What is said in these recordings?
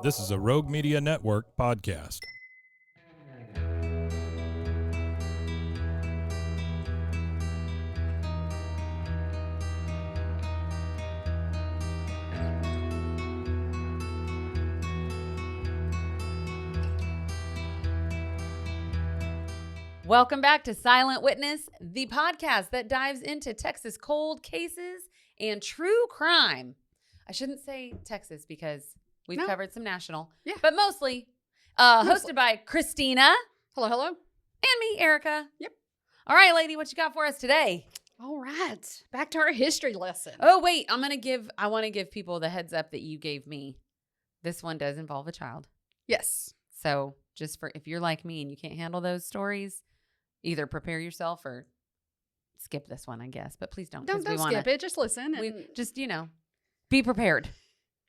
This is a Rogue Media Network podcast. Welcome back to Silent Witness, the podcast that dives into Texas cold cases and true crime. I shouldn't say Texas because we've covered some national, but mostly hosted by Christina. Hello, hello. And me, Erica. Yep. All right, lady, what you got for us today? All right. Back to our history lesson. Oh, wait, I want to give people the heads up that you gave me. This one does involve a child. Yes. So just for, if you're like me and you can't handle those stories, either prepare yourself or skip this one, I guess. But please don't. Don't skip it. Just listen. And just, be prepared.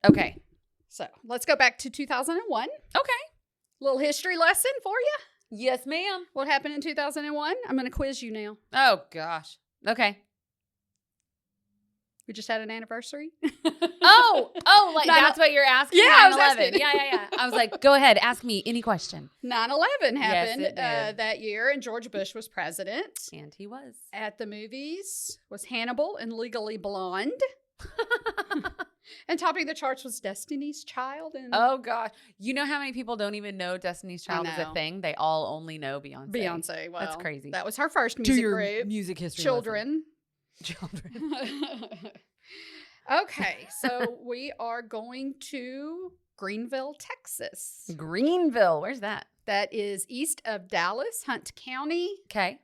Okay. So let's go back to 2001. Okay. Little history lesson for you. Yes, ma'am. What happened in 2001? I'm going to quiz you now. Oh, gosh. Okay. We just had an anniversary. Like that's what you're asking? Yeah, I was 9/11. asking. Yeah. I was like, go ahead. Ask me any question. 9/11 happened Yes, it did. that year, and George Bush was president. And he was. At the movies was Hannibal and Legally Blonde. And topping the charts was Destiny's Child. And Oh, gosh. You know how many people don't even know Destiny's Child is a know. thing? They all only know Beyonce. Beyonce. Well, That's crazy. That was her first music group. music history Children. Children. Okay, so we are going to Greenville, Texas. Greenville. Where's that? That is east of Dallas, Hunt County. Okay.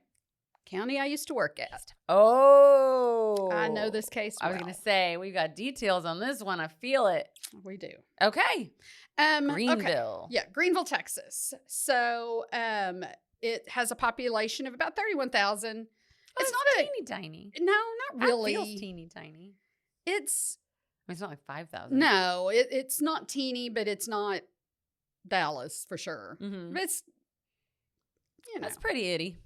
County I used to work at. Oh. I know this case I was well. going to say, we've got details on this one. I feel it. We do. Okay. Greenville. Okay. Yeah, Greenville, Texas. So it has a population of about 31,000. It's not teeny tiny. No, not really. It feels teeny tiny. It's It's not like 5,000. No, it's not teeny, but it's not Dallas for sure. Mm-hmm. It's, That's pretty itty.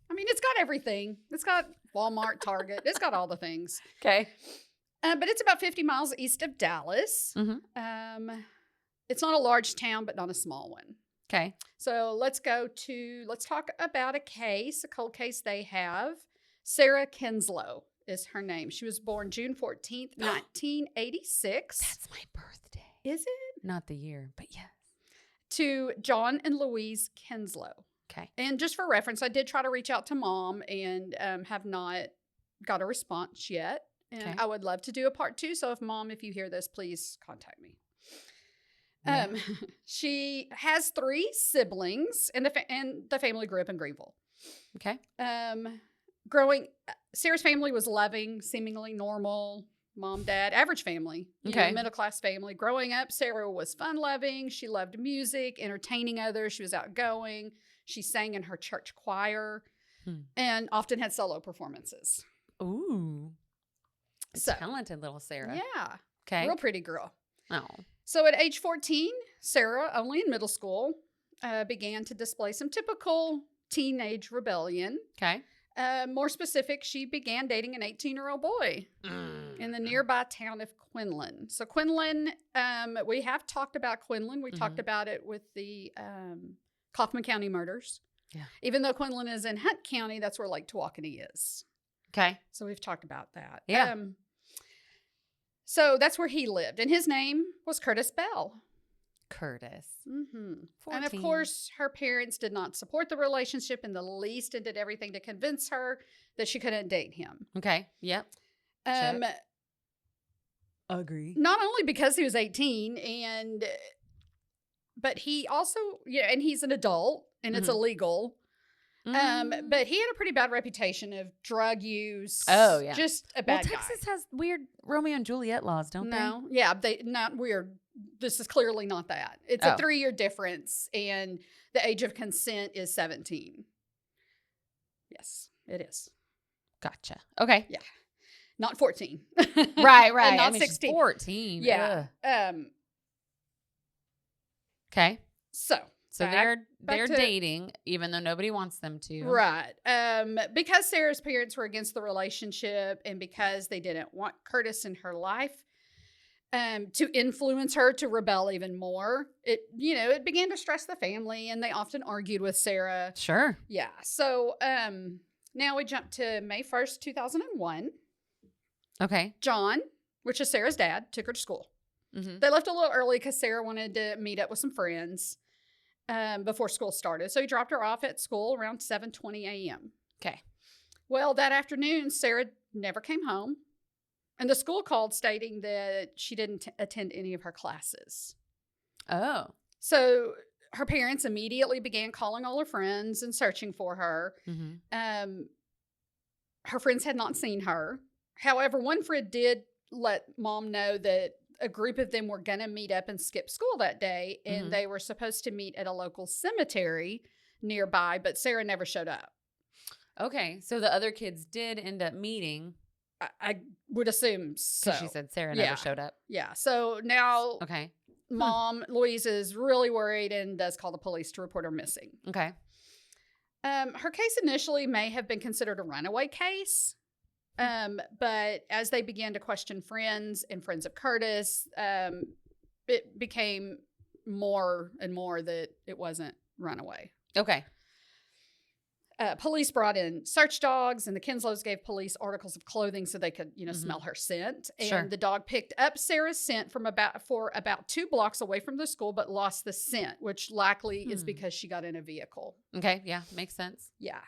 I mean, it's got everything. It's got Walmart, Target. It's got all the things. Okay. But it's about 50 miles east of Dallas. Mm-hmm. It's not a large town, but not a small one. Okay. So let's talk about a cold case they have. Sarah Kinslow is her name. She was born June 14th, 1986. That's my birthday. Is it? Not the year, but yes. To John and Louise Kinslow. Okay. And just for reference, I did try to reach out to Mom and have not got a response yet. And Okay. I would love to do a part 2. So if you hear this, please contact me. Yeah. She has 3 siblings, and the family grew up in Greenville. Okay. Sarah's family was loving, seemingly normal. Mom, dad, average family. Middle-class family. Growing up, Sarah was fun-loving. She loved music, entertaining others. She was outgoing. She sang in her church choir and often had solo performances. Ooh. So Talented little Sarah. Yeah. Okay. Real pretty girl. Oh. So at age 14, Sarah, only in middle school, began to display some typical teenage rebellion. Okay. More specific, she began dating an 18-year-old boy in the nearby town of Quinlan. So Quinlan, we have talked about Quinlan. We talked about it with the Kaufman County murders. Yeah. Even though Quinlan is in Hunt County, that's where Lake Tawakoni is. Okay. So we've talked about that. Yeah. So that's where he lived. And his name was Curtis Bell. Curtis. Mm-hmm. 14. And of course, her parents did not support the relationship in the least and did everything to convince her that she couldn't date him. Okay. Yep. Agree. Not only because he was 18, but he also, and he's an adult and it's illegal. But he had a pretty bad reputation of drug use. Oh, yeah. Just a bad guy. Texas has weird Romeo and Juliet laws, don't they? No. Yeah, they not weird. This is clearly not that. It's a 3-year difference, and the age of consent is 17. Yes, it is. Gotcha. Okay. Yeah. Not 14. Right. And not I mean, 16. She's 14. Yeah. Okay. So they're back to- dating, even though nobody wants them to. Right. Because Sarah's parents were against the relationship and because they didn't want Curtis in her life, to influence her to rebel even more. It began to stress the family, and they often argued with Sarah. Sure. Yeah. So now we jump to May 1st, 2001. Okay. John, which is Sarah's dad, took her to school. Mm-hmm. They left a little early because Sarah wanted to meet up with some friends before school started. So he dropped her off at school around 7:20 a.m. Okay. Well, that afternoon, Sarah never came home. And the school called stating that she didn't attend any of her classes. Oh. So her parents immediately began calling all her friends and searching for her. Mm-hmm. Her friends had not seen her. However, one friend did let mom know that a group of them were going to meet up and skip school that day. And they were supposed to meet at a local cemetery nearby, but Sarah never showed up. Okay. So the other kids did end up meeting. I would assume so. She said Sarah never showed up. Yeah. So now okay. Mom, Louise, is really worried and does call the police to report her missing. Okay. Her case initially may have been considered a runaway case. But as they began to question friends and friends of Curtis, it became more and more that it wasn't runaway. Okay. Police brought in search dogs, and the Kinslows gave police articles of clothing so they could, smell her scent. And Sure. the dog picked up Sarah's scent for about 2 blocks away from the school, but lost the scent, which likely is because she got in a vehicle. Okay. Yeah. Makes sense. Yeah.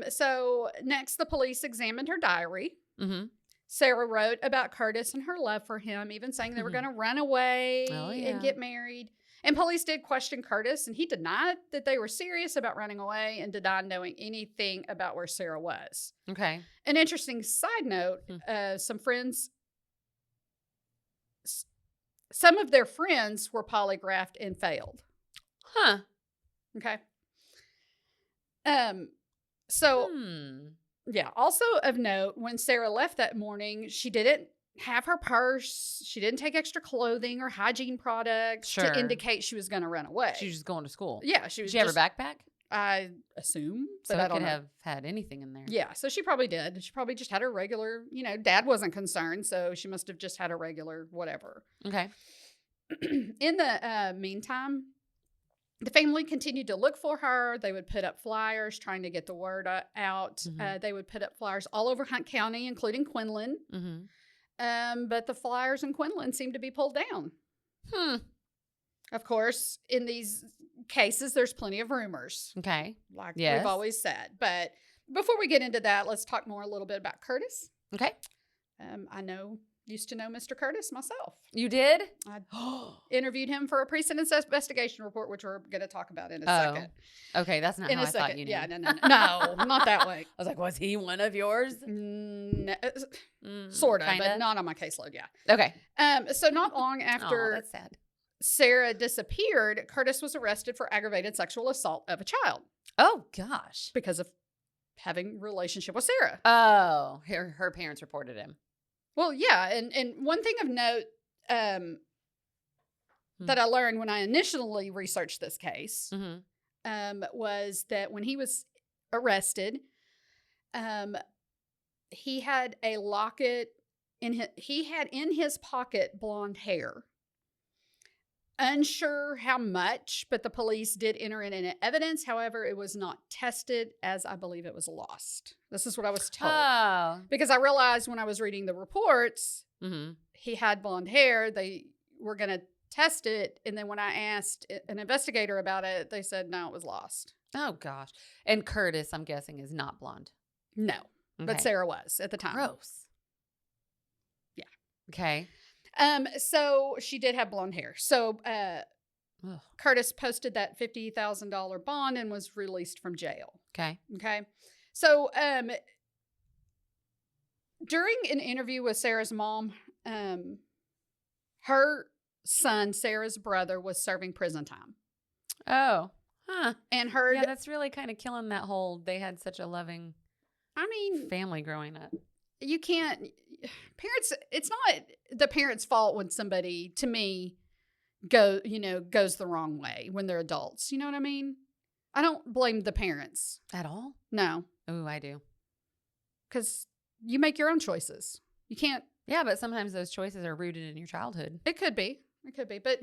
So next, the police examined her diary. Mm-hmm. Sarah wrote about Curtis and her love for him, even saying they were going to run away and get married. And police did question Curtis, and he denied that they were serious about running away and denied knowing anything about where Sarah was. Okay. An interesting side note, some of their friends were polygraphed and failed. Huh. Okay. Yeah. Also of note, when Sarah left that morning, she didn't have her purse. She didn't take extra clothing or hygiene products to indicate she was going to run away. She was just going to school. Yeah. Did she have her backpack? I assume. So but it could have had anything in there. Yeah. So she probably did. She probably just had her regular, dad wasn't concerned. So she must have just had a regular whatever. Okay. In the meantime, the family continued to look for her. They would put up flyers trying to get the word out. Mm-hmm. They would put up flyers all over Hunt County, including Quinlan. Mm-hmm. But the flyers in Quinlan seemed to be pulled down. Of course, in these cases, there's plenty of rumors. Okay. Like we've always said. But before we get into that, let's talk more a little bit about Curtis. Okay. Used to know Mr. Curtis myself. You did? I interviewed him for a precedent investigation report, which we're going to talk about in a second. Okay, that's not how I thought you knew. Yeah, no, not that way. I was like, was he one of yours? No, sort of, but not on my caseload, yeah. Okay. So not long after that's sad. Sarah disappeared, Curtis was arrested for aggravated sexual assault of a child. Oh, gosh. Because of having a relationship with Sarah. Oh, her parents reported him. Well, yeah, and one thing of note that I learned when I initially researched this case was that when he was arrested, he had a locket in his pocket blonde hair. Unsure how much, but the police did enter it in evidence. However, it was not tested, as I believe it was lost. This is what I was told. Oh. Because I realized when I was reading the reports, he had blonde hair. They were going to test it. And then when I asked an investigator about it, they said, no, it was lost. Oh, gosh. And Curtis, I'm guessing, is not blonde. No. But Sarah was at the time. Gross. Yeah. Okay. So she did have blonde hair. So Curtis posted that $50,000 bond and was released from jail. Okay. So during an interview with Sarah's mom, her son, Sarah's brother, was serving prison time. Oh. Huh. And her Yeah, that's really kind of killing that whole they had such a loving family growing up. You can't parents, it's not the parents' fault when somebody, to me, goes the wrong way when they're adults. You know what I mean? I don't blame the parents. At all? No. Oh, I do. Because you make your own choices. You can't Yeah, but sometimes those choices are rooted in your childhood. It could be. But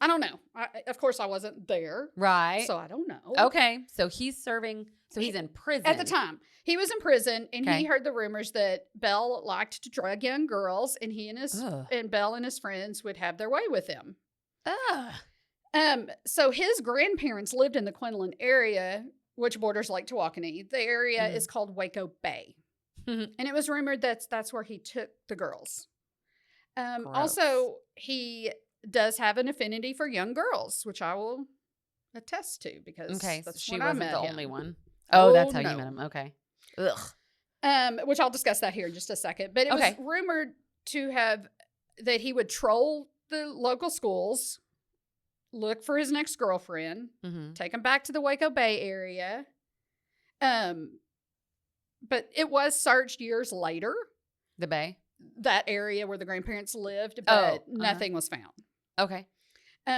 I don't know. Of course, I wasn't there. Right. So I don't know. Okay. So he's serving. So he's in prison. At the time. He was in prison, and he heard the rumors that Bell liked to drug young girls, and he and Bell and his friends would have their way with him. So his grandparents lived in the Quinlan area, which borders Lake Tawakoni. The area is called Waco Bay. And it was rumored that's where he took the girls. Also, he does have an affinity for young girls, which I will attest to because that's she when wasn't I met the him. only one. Oh, that's how no. you met him. Okay. Ugh. Which I'll discuss that here in just a second. But it was rumored to have that he would troll the local schools, look for his next girlfriend, take him back to the Waco Bay area. But it was searched years later. The Bay? That area where the grandparents lived, but nothing was found. Okay.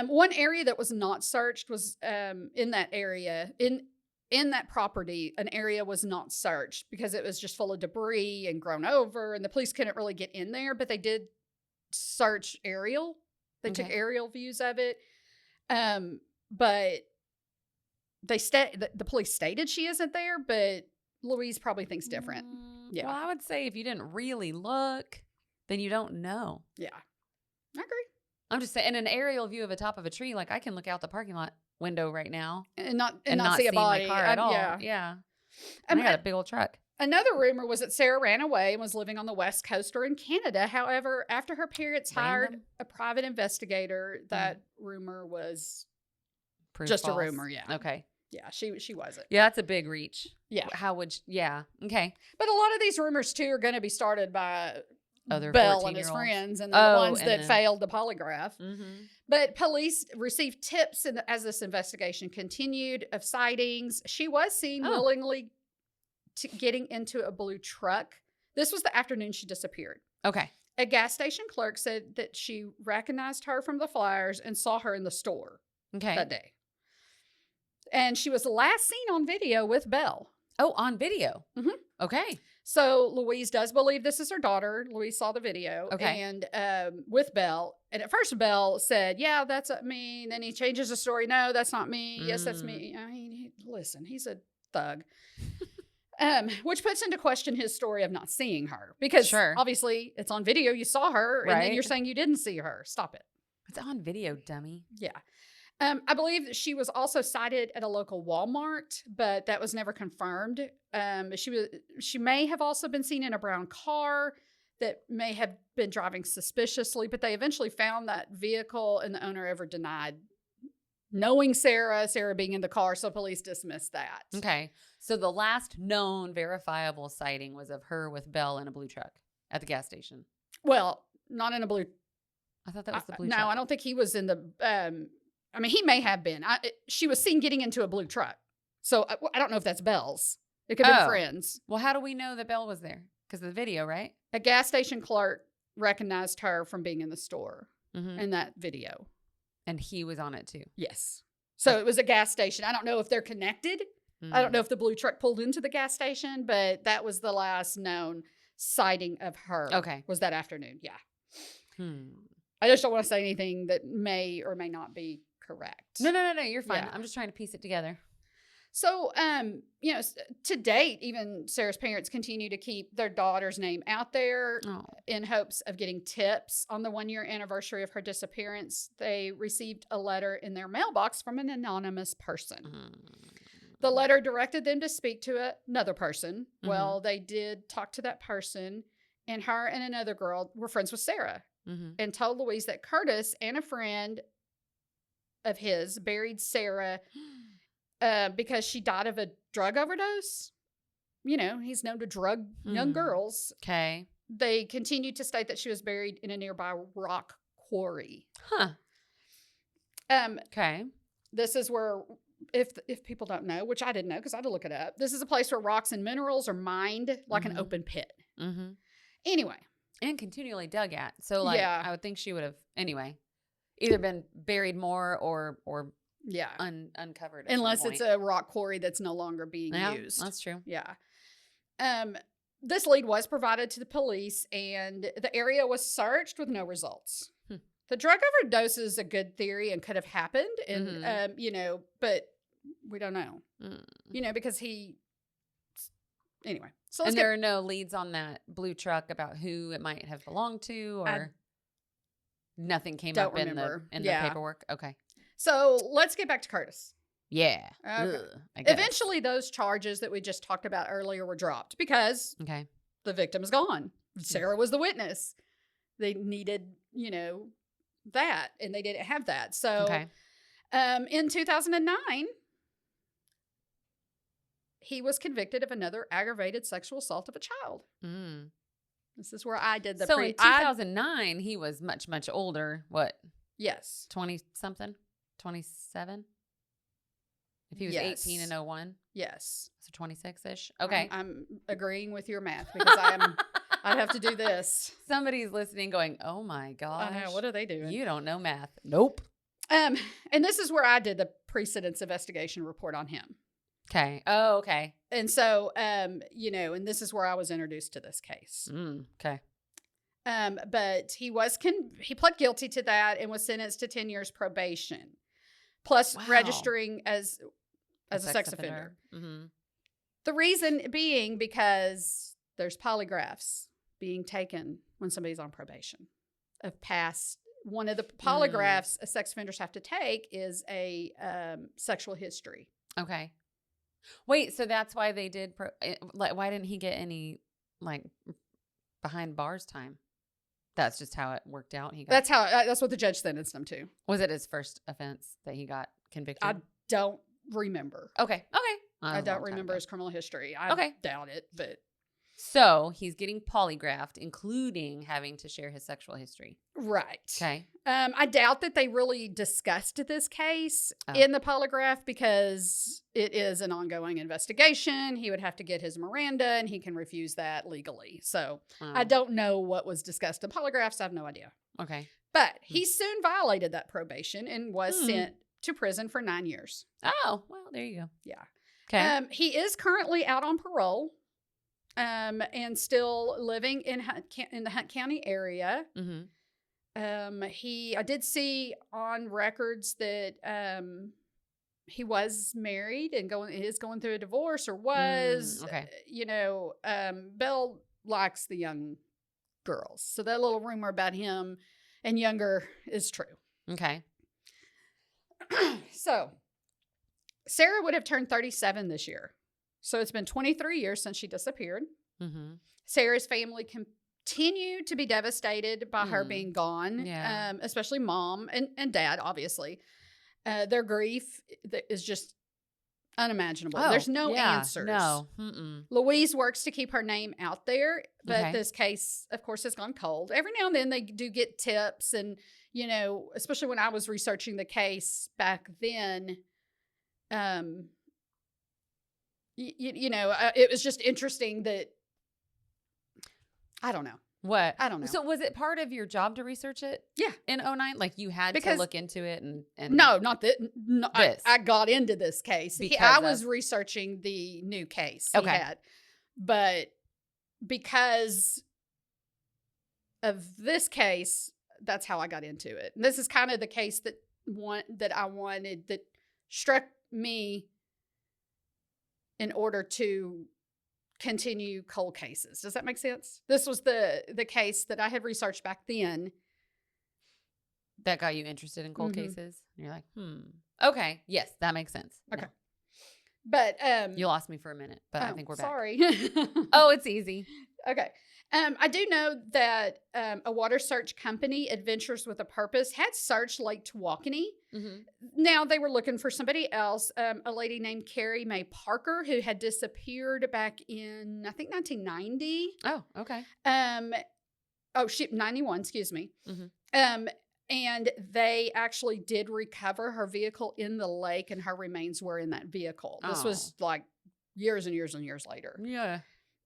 One area that was not searched was in that area, in that property, an area was not searched because it was just full of debris and grown over, and the police couldn't really get in there, but they did search aerial. They took aerial views of it. But the police stated she isn't there, but Louise probably thinks different. Yeah. Well, I would say if you didn't really look, then you don't know. Yeah. I agree. I'm just saying, in an aerial view of the top of a tree, like I can look out the parking lot window right now and not see a body my car at all. Yeah. And I got a big old truck. Another rumor was that Sarah ran away and was living on the West Coast or in Canada. However, after her parents hired a private investigator, that rumor was just false. A rumor. Yeah. Okay. Yeah, she wasn't. Yeah, that's a big reach. Yeah. How would yeah. Okay. But a lot of these rumors too are going to be started by other Bell and his friends and the ones that failed the polygraph. But police received tips as this investigation continued of sightings. She was seen willingly getting into a blue truck. This was the afternoon she disappeared. Okay. A gas station clerk said that she recognized her from the flyers and saw her in the store that day. And she was last seen on video with Belle. Oh, on video? Mm-hmm. Okay. So Louise does believe this is her daughter. Louise saw the video. Okay. And with Belle. And at first Belle said, yeah, that's me. And then he changes the story. No, that's not me. Yes, that's me. I mean, listen, he's a thug. Which puts into question his story of not seeing her. Because obviously it's on video. You saw her. And then you're saying you didn't see her. Stop it. It's on video, dummy. Yeah. I believe that she was also sighted at a local Walmart, but that was never confirmed. She may have also been seen in a brown car that may have been driving suspiciously, but they eventually found that vehicle and the owner ever denied knowing Sarah being in the car, so police dismissed that. Okay. So the last known verifiable sighting was of her with Belle in a blue truck at the gas station. Well, not in a blue. I thought that was the blue truck. No, I don't think he was in the. I mean, he may have been. She was seen getting into a blue truck. So I don't know if that's Belle's. It could have been friends. Well, how do we know that Belle was there? Because of the video, right? A gas station clerk recognized her from being in the store in that video. And he was on it too. Yes. So it was a gas station. I don't know if they're connected. I don't know if the blue truck pulled into the gas station, but that was the last known sighting of her. Okay. Was that afternoon. Yeah. I just don't want to say anything that may or may not be correct. No, you're fine. Yeah. I'm just trying to piece it together. So, to date, even Sarah's parents continue to keep their daughter's name out there in hopes of getting tips. On the 1-year anniversary of her disappearance, they received a letter in their mailbox from an anonymous person. The letter directed them to speak to another person. Well, they did talk to that person, and her and another girl were friends with Sarah and told Louise that Curtis and a friend of his buried Sarah because she died of a drug overdose. You know, he's known to drug young girls. Okay. They continued to state that she was buried in a nearby rock quarry. Okay. This is where, if people don't know, which I didn't know because I had to look it up, this is a place where rocks and minerals are mined like an open pit. Anyway. And continually dug at. So, I would think she would have, anyway, either been buried more or uncovered. Unless it's a rock quarry that's no longer being used. That's true. Yeah. this lead was provided to the police, and the area was searched with no results. The drug overdose is a good theory and could have happened, and but we don't know, because he. Anyway, so and there are no leads on that blue truck about who it might have belonged to, or nothing came up in the paperwork. Okay, so let's get back to Curtis. Yeah. Okay. Eventually, those charges that we just talked about earlier were dropped because the victim is gone. Sarah was the witness. They needed, that, and they didn't have that. So, in 2009, he was convicted of another aggravated sexual assault of a child. This is where I did the. So in 2009, he was much, much older. What? Yes, 20-something, 27. If he was 18 in 01? Yes. So 26-ish? Okay. I'm agreeing with your math because I'd have to do this. Somebody's listening going, oh my gosh. I know. What are they doing? You don't know math. Nope. And this is where I did the precedence investigation report on him. Okay. Oh, okay. And so, and this is where I was introduced to this case. Okay. But he pled guilty to that and was sentenced to 10 years probation. Plus registering as a sex offender. The reason being because there's polygraphs being taken when somebody's on probation. One of the polygraphs sex offenders have to take is a sexual history. Okay. Wait, so that's why they did, why didn't he get any, behind bars time? That's just how it worked out. That's what the judge sentenced him to. Was it his first offense that he got convicted? I don't remember. Okay. I don't remember his criminal history. I doubt it, but. So he's getting polygraphed, including having to share his sexual history. Right. Okay. I doubt that they really discussed this case in the polygraph because it is an ongoing investigation. He would have to get his Miranda, and he can refuse that legally. So I don't know what was discussed in polygraphs. I have no idea. Okay. But he soon violated that probation and was sent to prison for 9 years. Oh, well, there you go. Yeah. Okay. He is currently out on parole. And still living in the Hunt County area. I did see on records that he was married and is going through a divorce or was. Belle likes the young girls, so that little rumor about him and younger is true. Okay. So Sarah would have turned 37 this year. So it's been 23 years since she disappeared. Sarah's family continued to be devastated by her being gone, especially mom and dad, obviously. Their grief is just unimaginable. There's no answers. No. Louise works to keep her name out there, but this case, of course, has gone cold. Every now and then they do get tips, and, especially when I was researching the case back then, it was just interesting that, I don't know. What? I don't know. So was it part of your job to research it? Yeah. In 2009? Like you had to look into it and No, not that. No, I got into this case. I was researching the new case he had. But because of this case, that's how I got into it. And this is kind of the case that I wanted, that struck me in order to continue cold cases. Does that make sense? This was the case that I had researched back then. That got you interested in cold cases? And you're like, okay. Yes, that makes sense. Okay. No. But you lost me for a minute, but I think we're back. Sorry. Oh, it's easy. Okay. I do know that a water search company, Adventures with a Purpose, had searched Lake Tawakoni. Now they were looking for somebody else, a lady named Carrie Mae Parker, who had disappeared back in, I think, 1990. Oh, okay. 91, excuse me. And they actually did recover her vehicle in the lake, and her remains were in that vehicle. This was like years and years and years later. Yeah.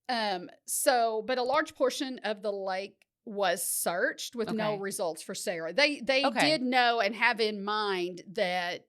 But a large portion of the lake was searched with no results for Sarah. They did know and have in mind that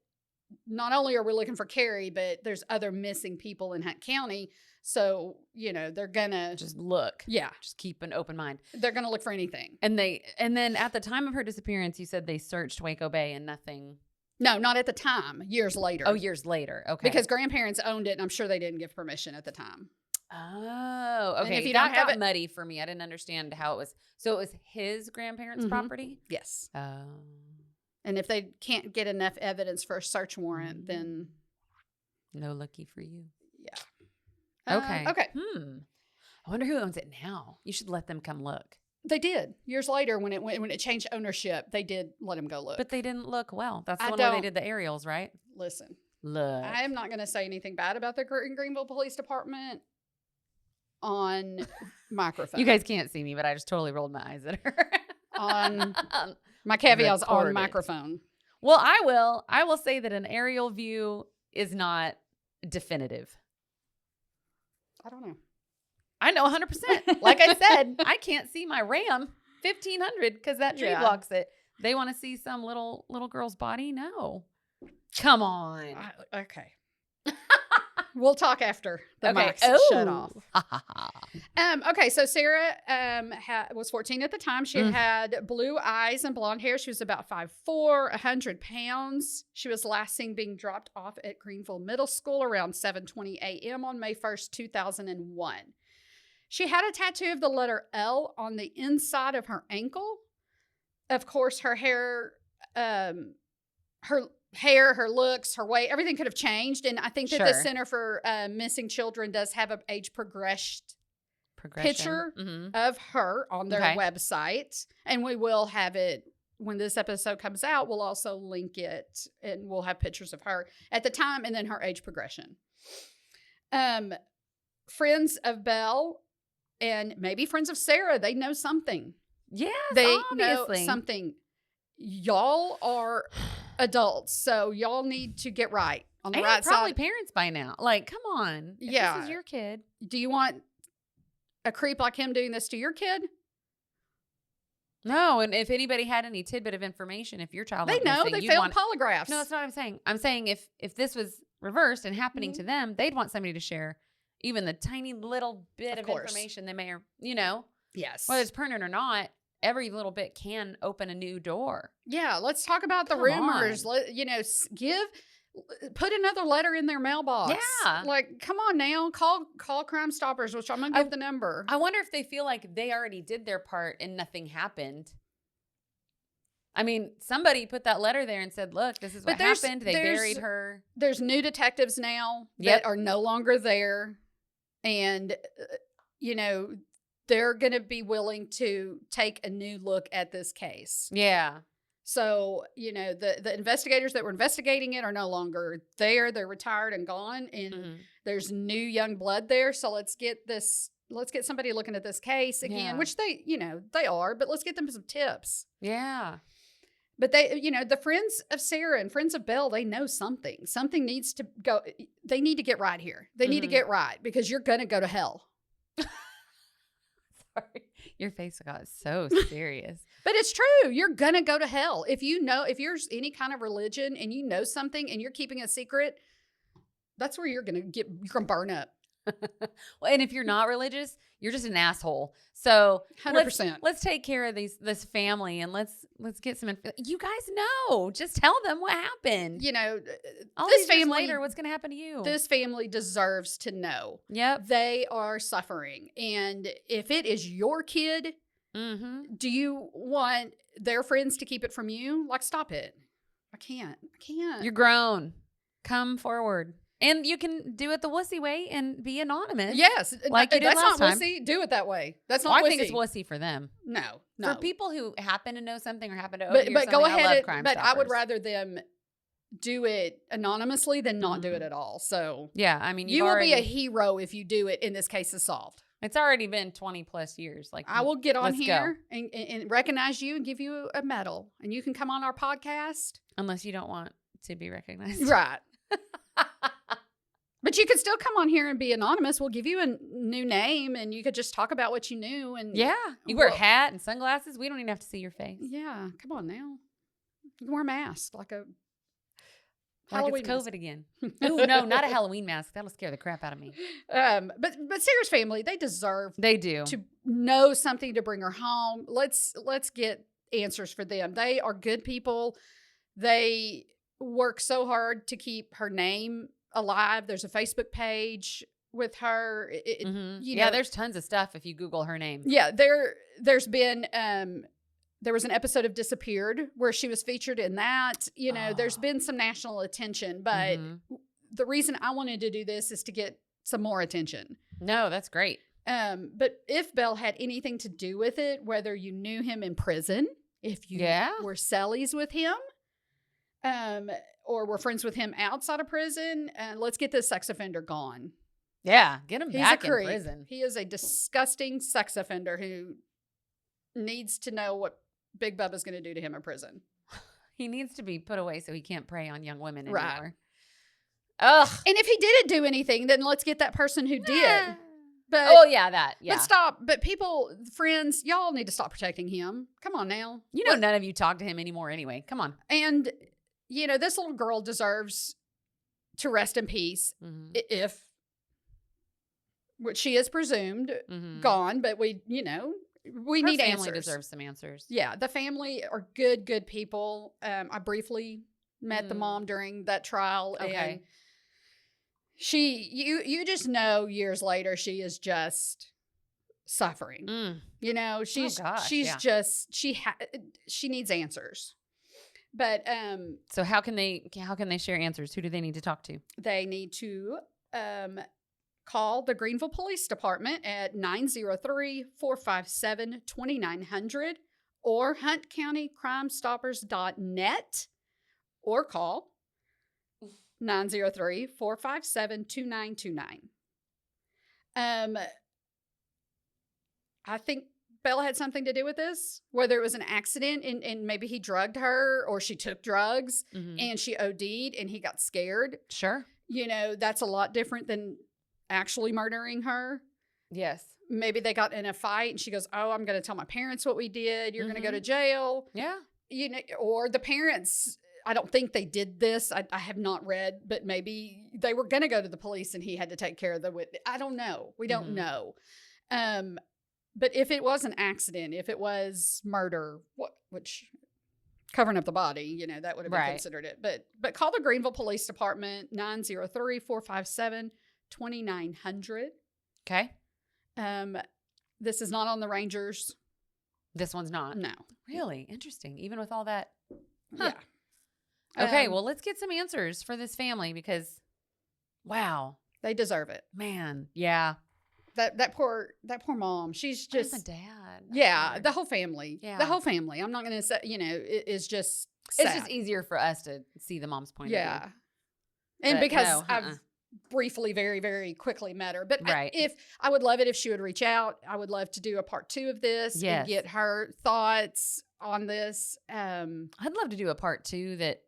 not only are we looking for Carrie, but there's other missing people in Hunt County. So, they're gonna just look. Yeah. Just keep an open mind. They're gonna look for anything. And then at the time of her disappearance, you said they searched Waco Bay and nothing. No, not at the time. Years later. Oh, years later. Okay. Because grandparents owned it, and I'm sure they didn't give permission at the time. Oh, okay. And if you that don't have got it muddy for me. I didn't understand how it was. So it was his grandparents' property? Yes. Oh. And if they can't get enough evidence for a search warrant, then no lucky for you. Yeah. Okay. Okay. I wonder who owns it now. You should let them come look. They did. Years later, when it changed ownership, they did let him go look. But they didn't look well. That's the I one where they don't- did the aerials, right? Listen, Look. I am not going to say anything bad about the Greenville Police Department on microphone. You guys can't see me, but I just totally rolled my eyes at her. On my caveats on Recorded. microphone. Well, I will say that an aerial view is not definitive. I don't know. I know 100%. Like I said, I can't see my Ram 1500 because that tree blocks it. They want to see some little girl's body? No. Come on. Okay. We'll talk after the mics shut off. Okay, so Sarah was 14 at the time. She had blue eyes and blonde hair. She was about 5'4", 100 pounds. She was last seen being dropped off at Greenville Middle School around 7:20 a.m. on May 1st, 2001. She had a tattoo of the letter L on the inside of her ankle. Of course, her hair, her looks, her weight, everything could have changed. And I think that the Center for Missing Children does have an age progression picture of her on their website. And we will have it when this episode comes out. We'll also link it and we'll have pictures of her at the time and then her age progression. Friends of Belle and maybe friends of Sarah, they know something. Yes, they obviously. know something. Y'all are adults, so y'all need to get right on the right probably side. Parents by now. Like, come on. If this is your kid. Do you want a creep like him doing this to your kid? No, and if anybody had any tidbit of information, if your child they know missing, they failed polygraphs. No, that's not what I'm saying. I'm saying if this was reversed and happening to them, they'd want somebody to share even the tiny little bit of information they may or yes, whether it's pertinent or not. Every little bit can open a new door. Yeah, let's talk about the rumors. Put another letter in their mailbox. Yeah. Like, come on now. Call Crime Stoppers, which I'm going to give the number. I wonder if they feel like they already did their part and nothing happened. I mean, somebody put that letter there and said, look, this is what happened. They buried her. There's new detectives now that are no longer there. And, they're going to be willing to take a new look at this case. Yeah. So, the investigators that were investigating it are no longer there. They're retired and gone. And there's new young blood there. So let's get somebody looking at this case again, which they are, but let's get them some tips. Yeah. But they, the friends of Sarah and friends of Belle, they know something. Something needs to go. They need to get right here. They need to get right because you're going to go to hell. Sorry. Your face got so serious. But it's true. You're going to go to hell. If you're any kind of religion and you know something and you're keeping a secret, that's where you're going to burn up. Well, and if you're not religious, you're just an asshole. So 100%. Let's take care of this family and let's get some info. You guys know. Just tell them what happened. All this family later, what's going to happen to you? This family deserves to know. Yep. They are suffering. And if it is your kid, do you want their friends to keep it from you? Like, stop it. I can't. You're grown. Come forward. And you can do it the wussy way and be anonymous. Yes. Like you did that's last not time. wussy. Do it that way. That's not wussy. I think it's wussy for them. No. For people who happen to know something or happen to overhear but go something, ahead. but I would rather them do it anonymously than not do it at all. So yeah, I mean, you will be a hero if you do it and this case is solved. It's already been 20 plus years. Like, I will get on here and recognize you and give you a medal and you can come on our podcast. Unless you don't want to be recognized. Right. But you could still come on here and be anonymous. We'll give you a new name and you could just talk about what you knew. And yeah. You wear a hat and sunglasses. We don't even have to see your face. Yeah. Come on now. You can wear a mask Like it's COVID again. Ooh, no, not a Halloween mask. That'll scare the crap out of me. But Sarah's family, they do to know something to bring her home. Let's get answers for them. They are good people. They work so hard to keep her name alive. There's a Facebook page with her. There's tons of stuff if you Google her name. Yeah, there's been there was an episode of Disappeared where she was featured in that. There's been some national attention, but the reason I wanted to do this is to get some more attention. No, that's great. But if Belle had anything to do with it, whether you knew him in prison, if you were cellies with him, or were friends with him outside of prison, let's get this sex offender gone. Yeah, get him back in prison. He is a disgusting sex offender who needs to know what Big Bubba's going to do to him in prison. He needs to be put away so he can't prey on young women anymore. Right. Ugh. And if he didn't do anything, then let's get that person who did. But But stop. But people, friends, y'all need to stop protecting him. Come on now. None of you talk to him anymore anyway. Come on. And, this little girl deserves to rest in peace if, which she is presumed gone, but we need answers. Family deserves some answers. Yeah, the family are good people. I briefly met the mom during that trial. Okay. And you just know years later she is just suffering. She's she needs answers. But so how can they share answers? Who do they need to talk to? They need to call the Greenville Police Department at 903-457-2900 or huntcountycrimestoppers.net or call 903-457-2929. I think Bella had something to do with this, whether it was an accident and maybe he drugged her or she took drugs and she OD'd and he got scared. Sure. That's a lot different than actually murdering her. Yes. Maybe they got in a fight and she goes, oh, I'm going to tell my parents what we did. You're going to go to jail. Yeah. Or the parents, I don't think they did this. I have not read, but maybe they were going to go to the police and he had to take care of the witness. I don't know. We don't know. But if it was an accident, if it was murder, which covering up the body, that would have been considered it. But call the Greenville Police Department, 903-457-2900. Okay. This is not on the Rangers. This one's not? No. Really? Interesting. Even with all that? Huh. Yeah. Okay, well, let's get some answers for this family because, wow. They deserve it. Man, yeah. That poor mom. She's just the dad. Yeah, the whole family. Yeah. The whole family. I'm not going to say, it is just sad. It's just easier for us to see the mom's point of view. Yeah. And because I've briefly, very, very quickly met her. But I would love it if she would reach out. I would love to do a part 2 of this and get her thoughts on this. I'd love to do a part 2 that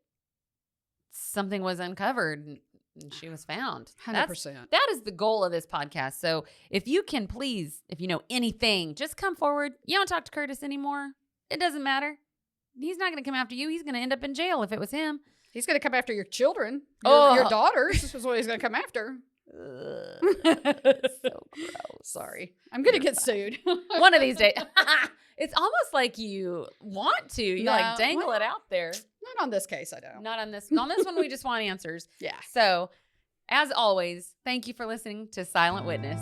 something was uncovered and she was found. 100%. That is the goal of this podcast. So if you can please, if you know anything, just come forward. You don't talk to Curtis anymore. It doesn't matter. He's not going to come after you. He's going to end up in jail if it was him. He's going to come after your children. Your daughters is what he's going to come after. So gross. Sorry. I'm going to get sued. One of these days. It's almost like you want to. You dangle it out there. Not on this case, I don't. Not on this. On this one, we just want answers. Yeah. So, as always, thank you for listening to Silent Witness.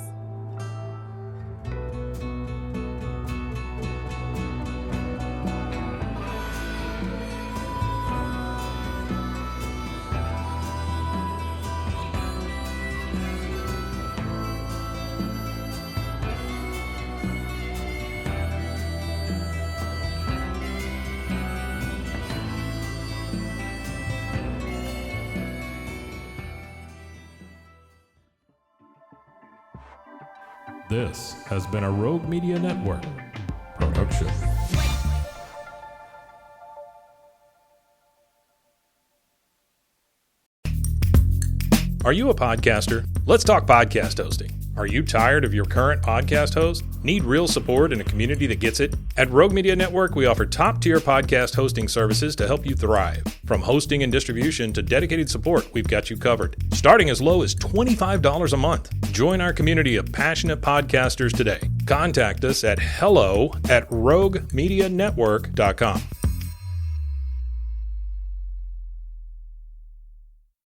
This has been a Rogue Media Network production. Are you a podcaster? Let's talk podcast hosting. Are you tired of your current podcast host? Need real support in a community that gets it? At Rogue Media Network, we offer top-tier podcast hosting services to help you thrive. From hosting and distribution to dedicated support, we've got you covered. Starting as low as $25 a month. Join our community of passionate podcasters today. Contact us at hello@roguemedianetwork.com.